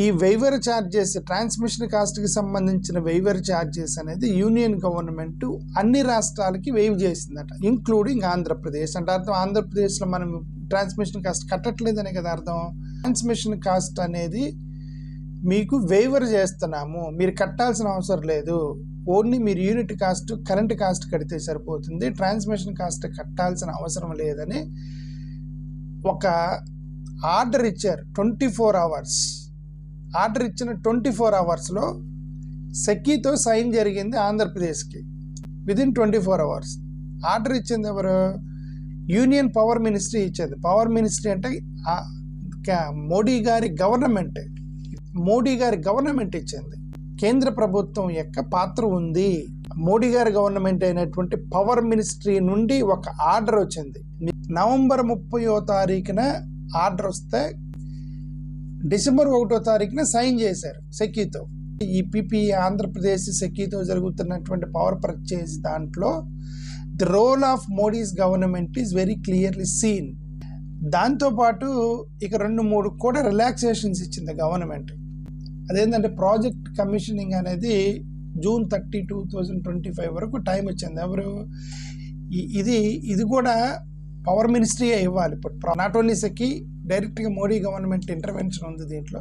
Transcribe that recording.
ఈ వెయివర్ charges, transmission కాస్ట్కి సంబంధించిన వెయివర్ ఛార్జెస్ అనేది యూనియన్ గవర్నమెంట్ అన్ని రాష్ట్రాలకి వెయివ్ చేసిందట, ఇంక్లూడింగ్ ఆంధ్రప్రదేశ్. అంటే అర్థం ఆంధ్రప్రదేశ్లో మనం ట్రాన్స్మిషన్ కాస్ట్ కట్టట్లేదనే కదా అర్థం. ట్రాన్స్మిషన్ కాస్ట్ అనేది మీకు వెయివర్ చేస్తున్నాము, మీరు కట్టాల్సిన అవసరం లేదు, ఓన్లీ మీరు యూనిట్ కాస్ట్ కరెంట్ కాస్ట్ కడితే సరిపోతుంది, ట్రాన్స్మిషన్ కాస్ట్ కట్టాల్సిన అవసరం లేదని ఒక ఆర్డర్ ఇచ్చారు. 24 hours ఆర్డర్ ఇచ్చిన 24 hours సెకీతో సైన్ జరిగింది ఆంధ్రప్రదేశ్కి. విదిన్ 24 hours ఆర్డర్ ఇచ్చింది ఎవరు? యూనియన్ పవర్ మినిస్ట్రీ ఇచ్చింది. పవర్ మినిస్ట్రీ అంటే మోడీ గారి గవర్నమెంట్ ఇచ్చింది. కేంద్ర ప్రభుత్వం యొక్క పాత్ర ఉంది. మోడీ గారి గవర్నమెంట్ అయినటువంటి పవర్ మినిస్ట్రీ నుండి ఒక ఆర్డర్ వచ్చింది. నవంబర్ 30వ తారీఖున ఆర్డర్ వస్తే డిసెంబర్ 1వ తారీఖున సైన్ చేశారు సెకీతో. ఈ పిపి ఆంధ్రప్రదేశ్ సెకీతో జరుగుతున్నటువంటి పవర్ పర్చేజ్ దాంట్లో the role of Modi's government is very clearly seen. దాంతోపాటు ఇక 2-3 కూడా రిలాక్సేషన్స్ ఇచ్చింది గవర్నమెంట్. అదేంటంటే ప్రాజెక్ట్ కమిషనింగ్ అనేది June 30, 2025 వరకు టైం ఇచ్చింది. ఎవరు? ఇది కూడా పవర్ మినిస్ట్రీయే ఇవ్వాలి. ఇప్పుడు నాట్ ఓన్లీ సెకీ, డైరెక్ట్గా మోడీ గవర్నమెంట్ ఇంటర్వెన్షన్ ఉంది దీంట్లో.